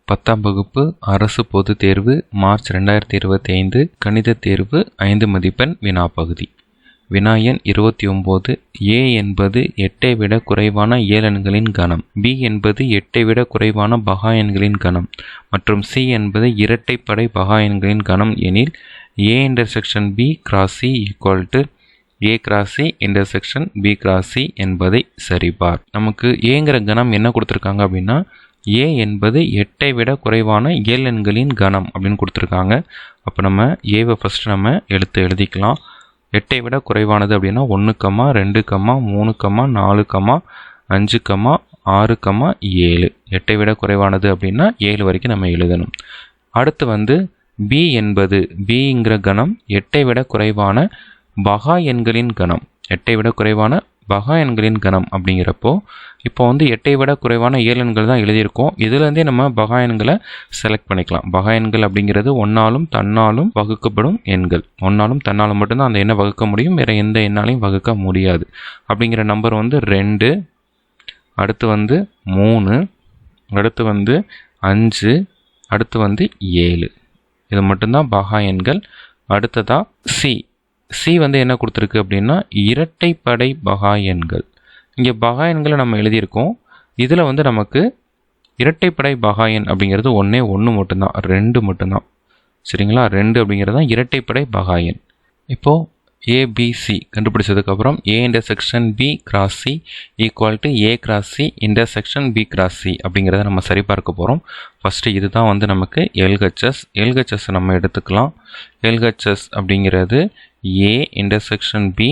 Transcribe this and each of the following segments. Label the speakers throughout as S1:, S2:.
S1: 10ஆம் வகுப்பு அரசு பொதுத் தேர்வு மார்ச் 2025 கணித தேர்வு 5 மதிப்பெண் வினாப்பகுதி. வினா எண் 29. A என்பது 8ஐ விட குறைவான இயலெண்களின் கணம், B என்பது 8ஐ விட குறைவான பகா எண்களின் கணம் மற்றும் C என்பது இரட்டைப்படை பகா எண்களின் கணம் எனில் A intersection B cross C equal to A cross C intersection B cross C என்பதை சரிபார். நமக்கு ஏங்கிற கணம் என்ன கொடுத்துருக்காங்க அப்படின்னா A என்பது 8ஐ விட குறைவான இயலெண்களின் கணம் அப்படின்னு கொடுத்துருக்காங்க. அப்போ நம்ம ஏவை ஃபஸ்ட்டு நம்ம எழுதிக்கலாம். 8ஐ விட குறைவானது அப்படின்னா 1, 2, 3, 4, 5, 6, 7. 8ஐ விட குறைவானது அப்படின்னா 7 வரைக்கும் நம்ம எழுதணும். அடுத்து B என்பது Bங்கிற கணம் 8ஐ விட குறைவான பகா எண்களின் கணம். 8ஐ விட குறைவான பகா எண்களின் கணம் அப்படிங்கிறப்போ இப்போ 8ஐ விட குறைவான இயலெண்கள் தான் எழுதியிருக்கோம். இதுலேருந்தே நம்ம பகா எண்களை செலக்ட் பண்ணிக்கலாம். பகா எண்கள் அப்படிங்கிறது 1ஆலும் தன்னாலும் வகுக்கப்படும் எண்கள். 1ஆலும் தன்னாலும் மட்டும்தான் அந்த எண்ணை வகுக்க முடியும், வேறு எந்த எண்ணாலையும் வகுக்க முடியாது. அப்படிங்கிற நம்பர் 2, அடுத்து 3, அடுத்து 5, அடுத்து 7. இது மட்டும்தான் பகா எண்கள். அடுத்ததா சி என்ன கொடுத்துருக்கு அப்படின்னா இரட்டைப்படை பகா எண்கள். இங்கே பகா எண்களை நம்ம எழுதியிருக்கோம். இதில் நமக்கு இரட்டைப்படை பகா எண் அப்படிங்கிறது ஒன்று மட்டும்தான், 2 மட்டும்தான். சரிங்களா? 2 அப்படிங்கிறது தான் இரட்டைப்படை பகா எண். இப்போது ஏபிசி கண்டுபிடிச்சதுக்கப்புறம் A intersection B cross C equal to A cross C intersection B cross C அப்படிங்கிறத நம்ம சரிபார்க்க போகிறோம். ஃபஸ்ட்டு இதுதான் நமக்கு எல்ஹெச்எஸ் நம்ம எடுத்துக்கலாம். எல்ஹெச்எஸ் அப்படிங்கிறது A intersection B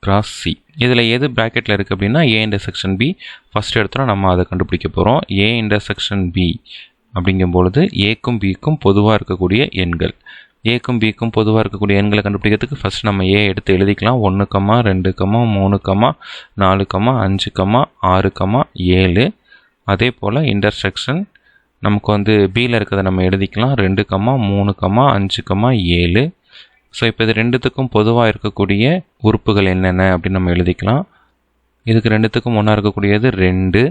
S1: cross C. இதில் எது ப்ராக்கெட்டில் இருக்குது அப்படின்னா A இன்டர்செக்ஷன் B. ஃபஸ்ட்டு எடுத்தோன்னா நம்ம அதை கண்டுபிடிக்க போகிறோம். A இன்டர்செக்ஷன் B அப்படிங்கும்பொழுது Aக்கும் Bக்கும் பொதுவாக இருக்கக்கூடிய எண்கள். Aக்கும் Bக்கும் பொதுவாக இருக்கக்கூடிய எண்களை கண்டுபிடிக்கிறதுக்கு ஃபஸ்ட் நம்ம A எடுத்து எழுதிக்கலாம். 1, 2, 3, 4, 5, 6, 7. அதே போல் இன்டர்செக்ஷன் நமக்கு Bயில் இருக்கிறத நம்ம எழுதிக்கலாம். 2, 3, 5, 7. ஸோ இப்போ இது ரெண்டுத்துக்கும் பொதுவாக இருக்கக்கூடிய உறுப்புகள் என்னென்ன அப்படின்னு நம்ம எழுதிக்கலாம். இதுக்கு ரெண்டுத்துக்கும் ஒன்றா இருக்கக்கூடியது 2,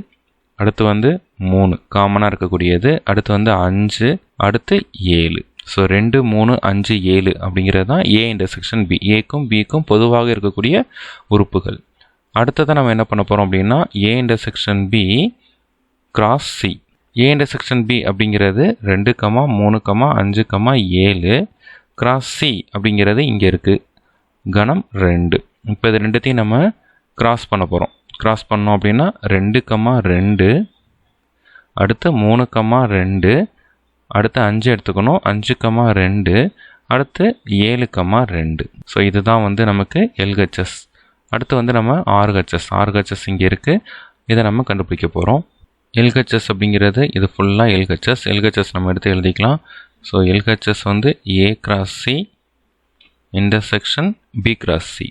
S1: அடுத்து 3 காமனாக இருக்கக்கூடியது, அடுத்து 5, அடுத்து 7. ஸோ 2, 3, 5, 7 அப்படிங்கிறது தான் A இன்டர்செக்ஷன் B. Aக்கும் Bக்கும் பொதுவாக இருக்கக்கூடிய உறுப்புகள். அடுத்ததான் நம்ம என்ன பண்ண போகிறோம் அப்படின்னா A intersection B cross C. A intersection B அப்படிங்கிறது 2, 3, 5, 7 கிராஸ் C அப்படிங்கிறது இங்கே இருக்குது, கணம் 2. இப்போ இது ரெண்டுத்தையும் நம்ம கிராஸ் பண்ண போகிறோம். கிராஸ் பண்ணோம் அப்படின்னா 2, 2, அடுத்து 3, 2, அடுத்து 5 எடுத்துக்கணும். 5, 2, அடுத்து 7, 2. ஸோ இதுதான் நமக்கு எல்ஹெச்எஸ். அடுத்து நம்ம ஆர்ஹெச்எஸ் இங்கே இருக்குது. இதை நம்ம கண்டுபிடிக்க போகிறோம். எல்ஹெச்எஸ் அப்படிங்கிறது இது ஃபுல்லாக எல்ஹெச்எஸ் நம்ம எடுத்து எழுதிக்கலாம். So LHS A cross C intersection B cross C.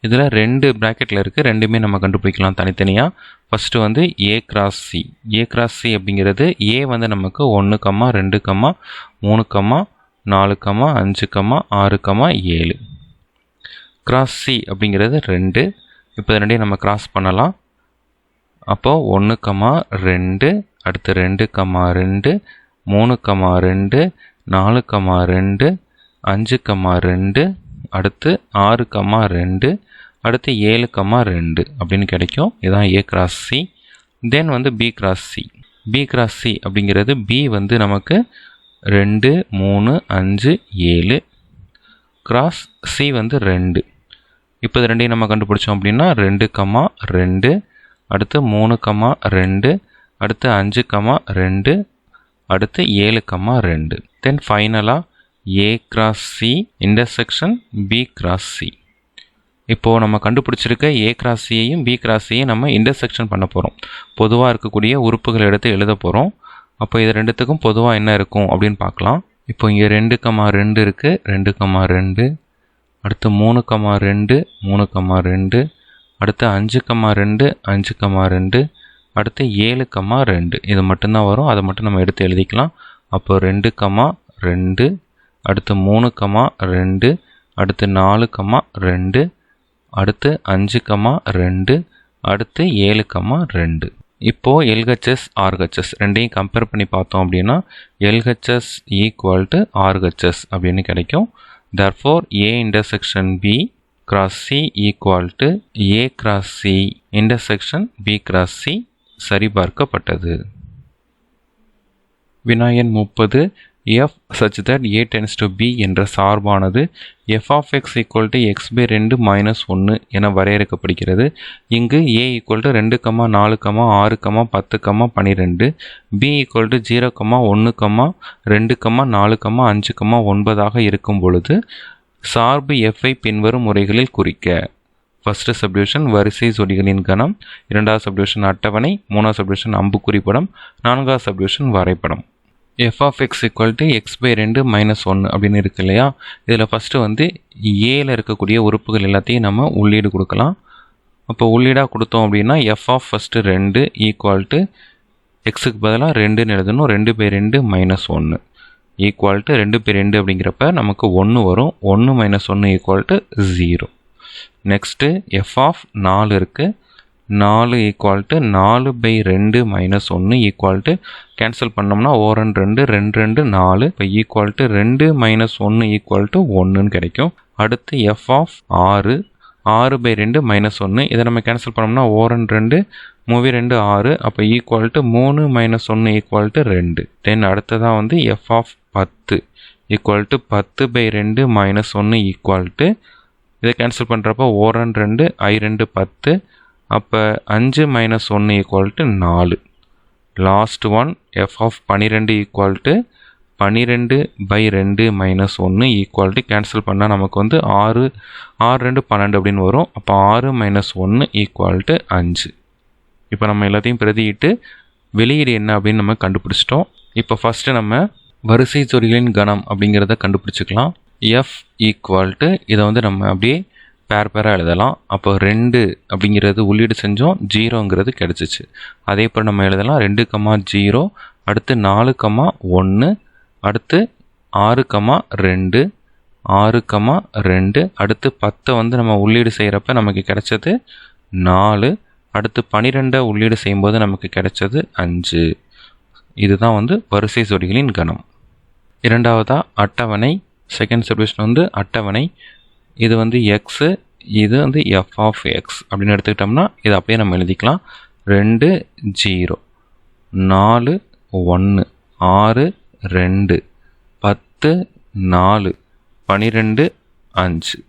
S1: இதில் 2 ப்ராக்கெட்டில் இருக்குது, ரெண்டுமே நம்ம கண்டுபிடிக்கலாம் தனித்தனியாக. First A cross C. A cross C அப்படிங்கிறது A நமக்கு 1, 2, 3, 4, 5, 6, 7. கிராஸ் C அப்படிங்கிறது 2. இப்போ இது ரெண்டையும் நம்ம கிராஸ் பண்ணலாம். அப்போது 1, 2, அடுத்து 2, 2, 3, 2, 4, 2, 5, 2, அடுத்து 6, 2, அடுத்து 7, 2 அப்படின்னு கிடைக்கும். இதுதான் A cross C. Then B cross C. B cross C அப்படிங்கிறது B நமக்கு 2, 3, 5, 7 கிராஸ் C 2. இப்போ இது ரெண்டையும் நம்ம கண்டுபிடிச்சோம் அப்படின்னா 2, 2, அடுத்து 3, 2, அடுத்து 5, 2, அடுத்து 7, 2. தென் ஃபைனலாக A cross C intersection B cross C. இப்போது நம்ம கண்டுபிடிச்சிருக்க A கிராஸ் Cயையும் B கிராஸ் Cயையும் நம்ம இன்டர்செக்ஷன் பண்ண போகிறோம். பொதுவாக இருக்கக்கூடிய உறுப்புகள் எடுத்து எழுத போகிறோம். அப்போ இது ரெண்டுத்துக்கும் பொதுவாக என்ன இருக்கும் அப்படின்னு பார்க்கலாம். இப்போ இங்கே 2, 2 இருக்குது, 2, 2, அடுத்து 3, 2, 3, 2, அடுத்து 5, 2, 5, 2, அடுத்து 7, 2. இது மட்டும்தான் வரும், அதை மட்டும் நம்ம எடுத்து எழுதிக்கலாம். அப்போ 2, 2, அடுத்து 3, 2, அடுத்து 4, 2, அடுத்து 5, 2, அடுத்து 7, 2. இப்போது எல்ஹெச்எஸ் ஆர்ஹெச்எஸ் ரெண்டையும் கம்பேர் பண்ணி பார்த்தோம் அப்படின்னா எல்ஹெச்எஸ் ஈக்குவல் டு ஆர்ஹெச்எஸ் அப்படின்னு கிடைக்கும். therefore A intersection B cross C equal to A cross C intersection B cross C சரிபார்க்கப்பட்டது. வினாயன் 30 f such that A tends to B என்ற சார்பானது f of x equal to x by 2 minus 1 என வரையறுக்கப்படுகிறது. இங்கு A equal to 2, 4, 6, 10, 12, B equal to 0, 1, 2, 4, 5, 9 ஆக இருக்கும் பொழுது சார்பு f ஐ பின்வரும் முறைகளில் குறிக்க. ஃபர்ஸ்ட் சப்டிவிஷன் வரிசை ஜோடிகளின் கணம், இரண்டாவது சப்டிவிஷன் அட்டவணை, மூணாவது சப்டிவிஷன் அம்புக்குறி படம், நான்காவது சப்டிவிஷன் வரைபடம். f of x equal to x by 2 minus 1 அப்படின்னு இருக்கு இல்லையா. இதில் ஃபஸ்ட்டு வந்து ஏல இருக்கக்கூடிய உறுப்புகள் எல்லாத்தையும் நம்ம உள்ளீடு கொடுக்கலாம். அப்போ உள்ளீடாக கொடுத்தோம் அப்படின்னா f of first 2 equal to எக்ஸுக்கு பதிலாக 2ன்னு எழுதணும். 2 by 2 minus 1 equal to 2 by 2 அப்படிங்கிறப்ப நமக்கு 1 வரும். 1 minus 1 equal to 0. Next f of 4 இருக்குது. 4 equal to 4 by 2 minus 1 equal to cancel பண்ணோம்னா 1 2 2 2 4 இப்போ equal to 2 minus 1 equal to 1ன்னு கிடைக்கும். அடுத்து f of 6 6 by 2 minus 1 இதை நம்ம கேன்சல் பண்ணோம்னா 1 2 3 2 6 அப்போ equal to 3 minus 1 equal to 2. தென் அடுத்ததான் வந்து f of 10 equal to 10 by 2 minus 1 equal to இதை கேன்சல் பண்ணுறப்போ 1 2 I 2 10 அப்போ 5 minus 1 equal to 4. Last one f of 12 equal to 12 by 2 minus 1 equal to cancel பண்ணால் நமக்கு வந்து 6 2 12 அப்படின்னு வரும். அப்போ 6 minus 1 ஈக்குவல் டு 5. இப்போ நம்ம எல்லாத்தையும் பிரதியிட்டு வெளியீடு என்ன அப்படின்னு நம்ம கண்டுபிடிச்சிட்டோம். இப்போ ஃபஸ்ட்டு நம்ம வரிசை ஜோடிகளின் கணம் அப்படிங்கிறத கண்டுபிடிச்சிக்கலாம். f ஈக்குவல் டு இதை வந்து நம்ம அப்படியே பேராக எழுதலாம். அப்போ 2 அப்படிங்கிறது உள்ளீடு செஞ்சோம், 0ங்கிறது கிடச்சிச்சு. அதே போல் நம்ம எழுதலாம் 2, 0, அடுத்து 4, 1, அடுத்து 6, 2, 6, 2, அடுத்து 10 வந்து நம்ம உள்ளீடு செய்கிறப்ப நமக்கு கிடைச்சது 4, அடுத்து 12 உள்ளீடு செய்யும்போது நமக்கு கிடைச்சது 5. இதுதான் வந்து வரிசை ஜோடிகளின் கணம். இரண்டாவதாக அட்டவணை. செகண்ட் சப்டிவிஷன் வந்து அட்டவணை. இது வந்து எக்ஸு, இது வந்து f of x அப்படின்னு எடுத்துக்கிட்டோம்னா இதை அப்படியே நம்ம எழுதிக்கலாம். 2 0 4 1 6 2 10 4 12 5.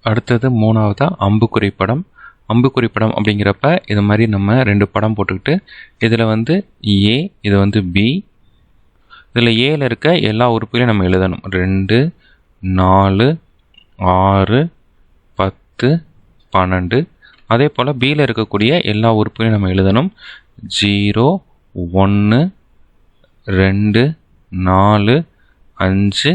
S1: அடுத்தது மூணாவதாக அம்புக்குறி படம். அம்புக்குறி படம் அப்படிங்கிறப்ப இது மாதிரி நம்ம 2 படம் போட்டுக்கிட்டு இதில் வந்து A, இது வந்து B. இதில் ஏல இருக்க எல்லா உறுப்புகளையும் நம்ம எழுதணும். 2 4 6 10 12. அதே போல் பியில் இருக்கக்கூடிய எல்லா உறுப்புகளையும் நம்ம எழுதணும். 0 1 2 4 5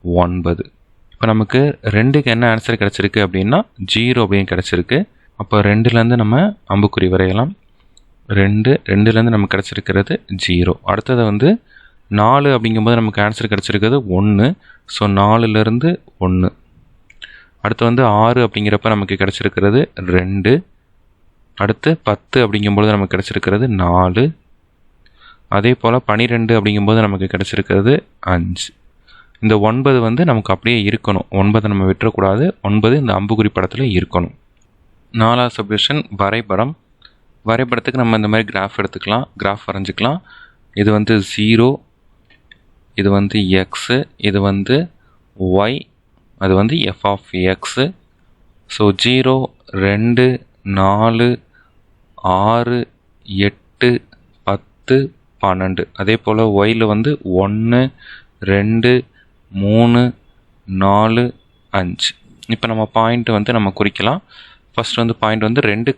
S1: 9. இப்போ நமக்கு 2க்கு என்ன ஆன்சர் கிடச்சிருக்கு அப்படின்னா 0 அப்படின்னு கிடச்சிருக்கு. அப்போ 2லேருந்து நம்ம அம்புக்குறி வரையலாம். 2லேருந்து நமக்கு கிடச்சிருக்கிறது 0. அடுத்தது வந்து 4 அப்படிங்கும்போது நமக்கு ஆன்சர் கிடச்சிருக்கிறது 1. ஸோ 4லேருந்து 1. அடுத்து வந்து 6 அப்படிங்கிறப்ப நமக்கு கிடச்சிருக்கிறது 2. அடுத்து 10 அப்படிங்கும்போது நமக்கு கிடச்சிருக்கிறது 4. அதே போல் 12 அப்படிங்கும்போது நமக்கு கிடச்சிருக்கிறது 5. இந்த 9 வந்து நமக்கு அப்படியே இருக்கணும். 9 நம்ம விட்டுறக்கூடாது. 9 இந்த அம்புக்குறி படத்தில் இருக்கணும். 4வது சப்டிவிஷன் வரைபடம். வரைபடத்துக்கு நம்ம இந்த மாதிரி கிராஃப் எடுத்துக்கலாம். கிராஃப் வரைஞ்சிக்கலாம். இது வந்து 0, இது வந்து எக்ஸு, இது வந்து ஒய், அது வந்து f of x. ஸோ 0 2 4 6 8 10 12. அதே போல் ஒயில் வந்து 1 2 3 4 5. இப்போ நம்ம பாயிண்ட் வந்து நம்ம குறிக்கலாம். ஃபஸ்ட் வந்து பாயிண்ட் வந்து 2,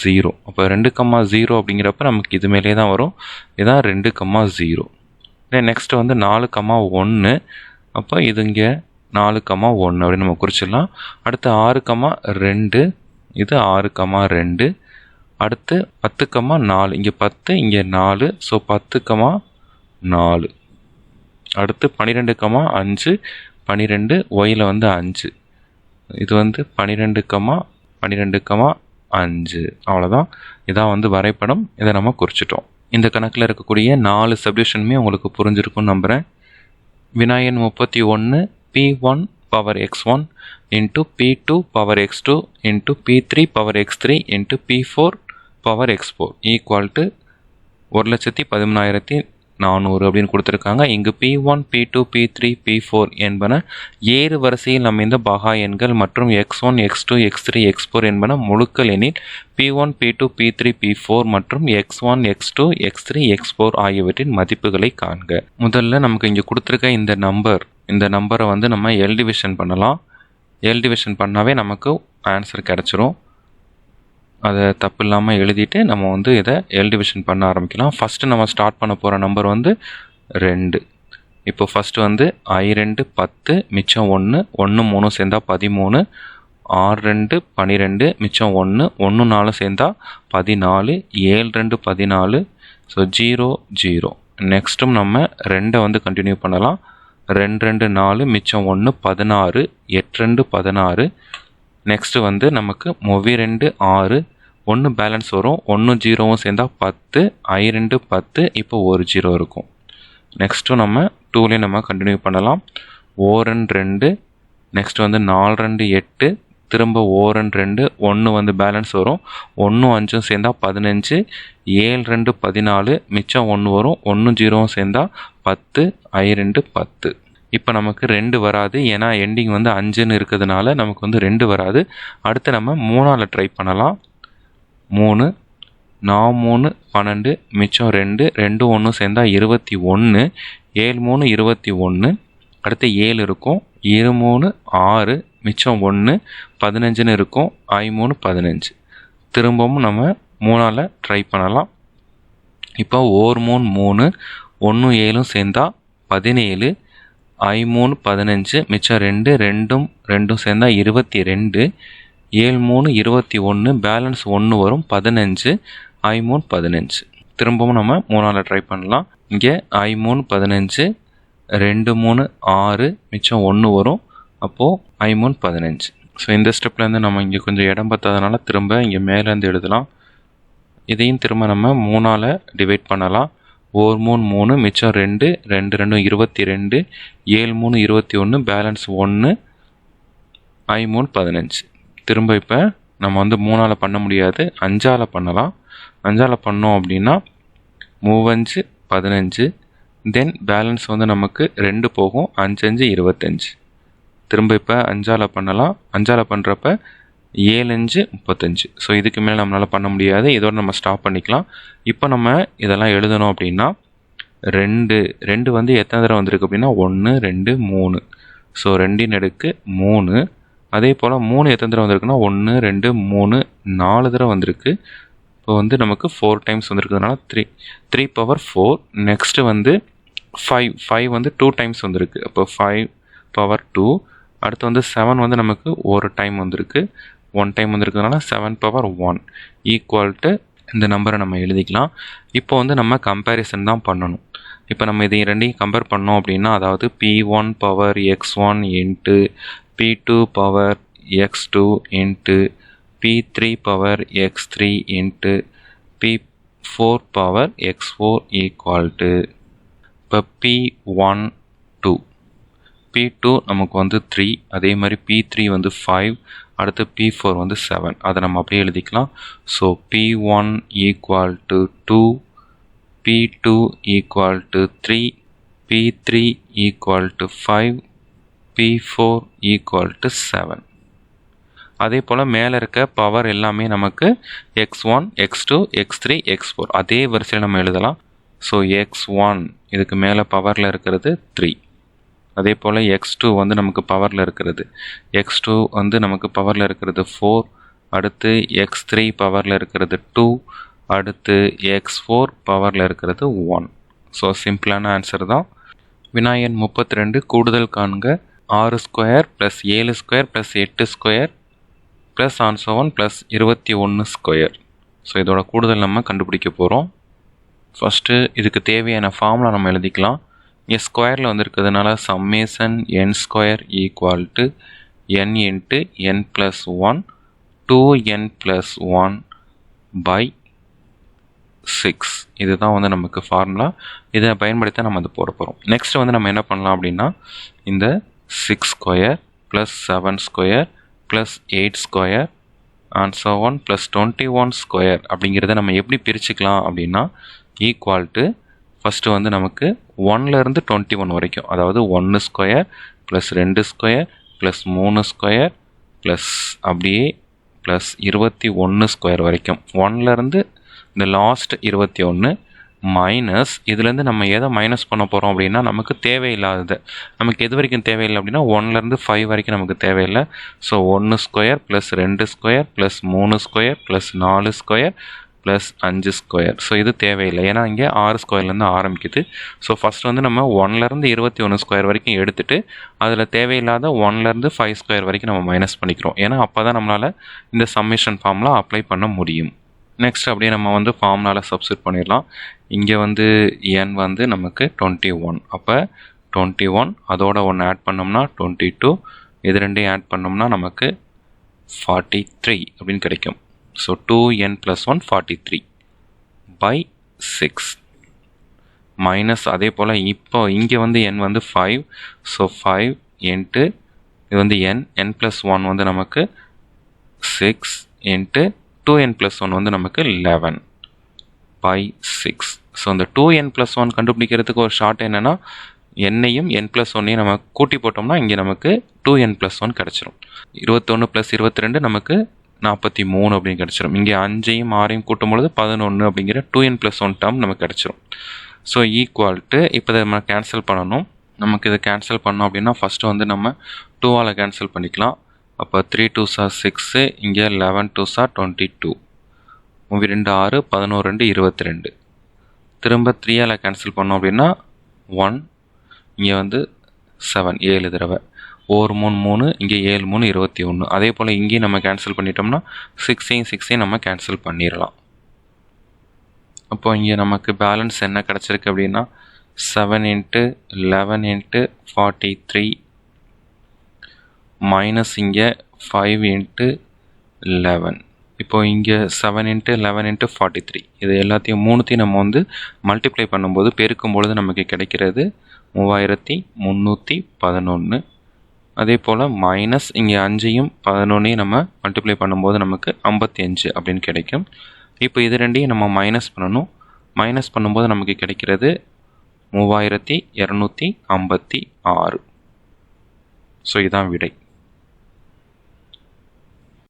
S1: 0. அப்போ 2, 0 அப்படிங்கிறப்ப நமக்கு இது மேலே தான் வரும். இதுதான் 2, 0. நெக்ஸ்ட்டு வந்து 4, 1. அப்போ இது இங்கே 4, 1 அப்படின்னு நம்ம குறிச்சிடலாம். அடுத்து 6, 2. இது 6, 2. அடுத்து 10, 4. இங்கே 10, இங்கே 4. ஸோ 10, 4. அடுத்து 12, 5. 12 ஒயில் வந்து 5. இது வந்து 12, 12, 5. அவ்வளோதான். இதான் வந்து வரைபடம். இதை நம்ம குறிச்சிட்டோம். இந்த கணக்கில் இருக்கக்கூடிய 4 சப்டிவிஷனுமே உங்களுக்கு புரிஞ்சிருக்கும்னு நம்புகிறேன். வினாயன் 31 P1 power x1 into P2 power x2 into P3 power x3 into P4 power x4 equal to 1,13,400 அப்படின்னு கொடுத்துருக்காங்க. இங்கு P1, P2, P3, P4 என்பன ஏறு வரிசையில் அமைந்த பகா எண்கள் மற்றும் x1, x2, x3, x4 என்பன முழுக்கள் எண்ணில் P1, P2, P3, P4 மற்றும் x1, x2, x3, x4 ஆகியவற்றின் மதிப்புகளை காண்க. முதல்ல நமக்கு இங்கே கொடுத்துருக்க இந்த நம்பரை வந்து நம்ம எல் டிவிஷன் பண்ணலாம். எல் டிவிஷன் பண்ணாவே நமக்கு ஆன்சர் கிடச்சிரும். அதை தப்பு இல்லாமல் எழுதிட்டு நம்ம வந்து இதை எல் டிவிஷன் பண்ண ஆரம்பிக்கலாம். ஃபஸ்ட்டு நம்ம ஸ்டார்ட் பண்ண போகிற நம்பர் வந்து 2. இப்போ ஃபஸ்ட்டு வந்து I2 10 மிச்சம் 1 1 3 சேர்ந்தா 13, 6 2 12 மிச்சம் 1 1 4 சேர்ந்தா 14, 7 2 14. ஸோ 0 0. நெக்ஸ்ட்டும் நம்ம 2 வந்து கண்டினியூ பண்ணலாம். 2 2 4 மிச்சம் 1 16, 8 2 16. நெக்ஸ்ட்டு வந்து நமக்கு 2 6 1 பேலன்ஸ் வரும். 1 0வும் சேர்ந்தா 10, I2 10. இப்போ ஒரு 0 இருக்கும். நெக்ஸ்ட்டு நம்ம 2லேயே நம்ம கண்டினியூ பண்ணலாம். 4 2. நெக்ஸ்ட் வந்து 4 2 8. திரும்ப 4 2 1 வந்து பேலன்ஸ் வரும். 1 5ம் சேர்ந்தா 15, 7 2 14. மிச்சம் 1 வரும். 1 0வும் சேர்ந்தா 10, I2 10. இப்போ நமக்கு 2 வராது, ஏன்னா எண்டிங் வந்து 5ன்னு இருக்கிறதுனால நமக்கு வந்து 2 வராது. அடுத்து நம்ம 3ஆல் ட்ரை பண்ணலாம். 3 4 3 12 மிச்சம் 2 2 1 சேர்ந்தா 21, 7 3 21. அடுத்து 7 இருக்கும். 2 3 6 மிச்சம் 1 15ன்னு இருக்கும். I3 15. திரும்பவும் நம்ம 3ஆல் ட்ரை பண்ணலாம். இப்போ 1 3 3 1 7ம் சேர்ந்தா 17, I3 15 மிச்சம் 2 2ம் 2ம் சேர்ந்தா 22, 7 3 21. பேலன்ஸ் 1 வரும். 15, I3 15. திரும்பவும் நம்ம 3ஆல் ட்ரை பண்ணலாம். இங்கே I3 15, 2 3 6 மிச்சம் 1 வரும். அப்போது I3 15. ஸோ இந்த ஸ்டெப்லேருந்து நம்ம இங்கே கொஞ்சம் இடம் பத்தாதனால திரும்ப இங்கே மேலேருந்து எழுதலாம். இதையும் திரும்ப நம்ம 3ஆல் டிவைட் பண்ணலாம். 1 3 3 மிச்சம் 2 2 2 22, 7 3 21. Balance 1, I3 15. திரும்ப இப்போ நம்ம வந்து 3ஆல் பண்ண முடியாது, 5ஆல் பண்ணலாம். 5ஆல் பண்ணோம் அப்படின்னா 5 15. தென் பேலன்ஸ் வந்து நமக்கு 2 போகும். 5 5 25. திரும்ப இப்போ 5ஆல் பண்ணலாம். 5ஆல் பண்ணுறப்ப 7 5 35. ஸோ இதுக்கு மேலே நம்மளால் பண்ண முடியாது. இதோடு நம்ம ஸ்டாப் பண்ணிக்கலாம். இப்போ நம்ம இதெல்லாம் எழுதணும் அப்படின்னா 2 வந்து எத்தனை தடவை வந்திருக்கு அப்படின்னா 1 2 3. ஸோ 2 அடுக்கு 3. அதே போல் 3 எத்தனை தடவை வந்திருக்குன்னா 1 2 3 4 தடவை வந்திருக்கு. இப்போ வந்து நமக்கு 4 டைம்ஸ் வந்திருக்கிறதுனால 3 பவர் 4. நெக்ஸ்ட்டு வந்து 5 வந்து 2 டைம்ஸ் வந்திருக்கு. அப்போ 5 பவர் 2. அடுத்து வந்து 7 வந்து நமக்கு ஒரு டைம் வந்திருக்கு. 1 டைம் வந்திருக்கிறதுனால 7 பவர் 1 ஈக்குவல் டு இந்த நம்பரை நம்ம எழுதிக்கலாம். இப்போ வந்து நம்ம கம்பேரிசன் தான் பண்ணணும். இப்போ நம்ம இதை ரெண்டையும் கம்பேர் பண்ணோம் அப்படின்னா, அதாவது P1 power x1 into P2 power x2 into P3 power x3 into P4 power x4 equal to இப்போ P1 2, P2 நமக்கு வந்து 3, அதே மாதிரி P3 வந்து 5, அடுத்து P4 வந்து 7. அதை நம்ம அப்படியே எழுதிக்கலாம். So P1 equal to 2, P2 equal to 3, P3 equal to 5, P4 equal to 7. அதே போல் மேலே இருக்க பவர் எல்லாமே நமக்கு x1 x2 x3 x4 அதே வரிசையில் நம்ம எழுதலாம். ஸோ x1 இதுக்கு மேலே பவரில் இருக்கிறது 3. அதே போல் x2 வந்து நமக்கு பவரில் இருக்கிறது, x2 வந்து நமக்கு பவரில் இருக்கிறது 4. அடுத்து x3 பவரில் இருக்கிறது 2. அடுத்து x4 பவரில் இருக்கிறது 1. ஸோ சிம்பிளான ஆன்சர் தான். வினாயன் 32 கூடுதல் காண்க. 6 square plus 7 square plus 8 square plus and so on plus 21 square. So இதோட கூடுதல் நம்ம கண்டுபிடிக்க போகிறோம். ஃபஸ்ட்டு இதுக்கு தேவையான ஃபார்முலா நம்ம எழுதிக்கலாம். இங்கே ஸ்கொயரில் வந்துருக்கிறதுனால summation n square equal to n into n + 1 2n + 1 by 6. இதுதான் வந்து நமக்கு ஃபார்முலா. இதை பயன்படுத்தி நம்ம அது போட போகிறோம். நெக்ஸ்ட் வந்து நம்ம என்ன பண்ணலாம் அப்படின்னா, இந்த 6 square + 7 square + 8 square and so on + 21 square அப்படிங்கிறத நம்ம எப்படி பிரிச்சுக்கலாம் அப்படின்னா, ஈக்குவல் டு ஃபஸ்ட்டு வந்து நமக்கு 1லேருந்து 21 வரைக்கும், அதாவது 1 ஸ்கொயர் + 2 ஸ்கொயர் + 3 ஸ்கொயர் ப்ளஸ் அப்படியே ப்ளஸ் 21 ஸ்கொயர் வரைக்கும், 1லேருந்து இந்த லாஸ்ட் 21 மைனஸ் இதுலேருந்து நம்ம எதை மைனஸ் பண்ண போகிறோம் அப்படின்னா, நமக்கு தேவையில்லாதது. நமக்கு எது வரைக்கும் தேவையில்லை அப்படின்னா 1லேருந்து 5 வரைக்கும் நமக்கு தேவையில்லை. So 1 square + 2 square + 3 square + 4 square + 5 square. So இது தேவையில்லை, ஏன்னா இங்கே 6 ஸ்கொயர்லேருந்து ஆரம்பிக்குது. ஸோ ஃபஸ்ட் வந்து நம்ம 1லேருந்து 21 ஸ்கொயர் வரைக்கும் எடுத்துகிட்டு அதில் தேவையில்லாத 1லேருந்து 5 ஸ்கொயர் வரைக்கும் நம்ம மைனஸ் பண்ணிக்கிறோம். ஏன்னா அப்போ தான் நம்மளால் இந்த சம்மேஷன் ஃபார்முலா அப்ளை பண்ண முடியும். நெக்ஸ்ட் அப்படியே நம்ம வந்து ஃபார்முலாவில் சப்ஸ்டிட் பண்ணிடலாம். இங்கே வந்து n வந்து நமக்கு 21, அப்போ 21 அதோட 1 ஆட் பண்ணோம்னா 22, இது ரெண்டையும் ஆட் பண்ணோம்னா நமக்கு 43 அப்படின்னு கிடைக்கும். ஸோ 2n + 1 43 by 6 மைனஸ் அதே போல் இப்போ இங்கே வந்து n வந்து 5, ஸோ 5 இன்ட்டு இது வந்து n + 1 வந்து நமக்கு 6 இன்ட்டு 2n + 1 வந்து நமக்கு 11 by 6. ஸோ இந்த 2n + 1 கண்டுபிடிக்கிறதுக்கு ஒரு ஷார்ட் என்னென்னா, என்னையும் n + 1ஐயும் நம்ம கூட்டி போட்டோம்னா இங்கே நமக்கு 2n + 1 கிடச்சிரும். 21 + 22 நமக்கு 43 அப்படின்னு கிடச்சிரும். இங்கே 5ஐயும் 6ஐயும் கூட்டும் பொழுது 11 அப்படிங்கிற 2n + 1 டேர்ம் நமக்கு கிடச்சிரும். ஸோ ஈக்குவல் டு இப்போ இதை நம்ம கேன்சல் பண்ணணும். நமக்கு இதை கேன்சல் பண்ணோம் அப்படின்னா ஃபஸ்ட்டு வந்து நம்ம 2ஆல் கேன்சல் பண்ணிக்கலாம். அப்போ 3 2s are 6, இங்கே 11 2s are 22, 2 6 11 2 22. திரும்ப 3ஆல் கேன்சல் பண்ணோம் அப்படின்னா 1, இங்கே வந்து 7 7 தடவை, 1 3 3, இங்கே 7 3 21. அதே போல் இங்கேயும் நம்ம கேன்சல் பண்ணிட்டோம்னா 6ஐயும் நம்ம கேன்சல் பண்ணிடலாம். அப்போ இங்கே நமக்கு பேலன்ஸ் என்ன கிடச்சிருக்கு அப்படின்னா 7 × 11 × 43 மைனஸ் இங்கே 5 × 11. இப்போ இங்கே 7 × 11 × 43, இது எல்லாத்தையும் மூணுத்தையும் நம்ம வந்து மல்டிப்ளை பண்ணும்போது பெருக்கும் பொழுது நமக்கு கிடைக்கிறது 3311. அதே போல் மைனஸ் இங்கே 5ஐயும் 11ஐயும் நம்ம மல்டிப்ளை பண்ணும்போது நமக்கு 55 அப்படின்னு கிடைக்கும். இப்போ இது ரெண்டையும் நம்ம மைனஸ் பண்ணணும். மைனஸ் பண்ணும்போது நமக்கு கிடைக்கிறது 3256. ஸோ இதுதான் விடை.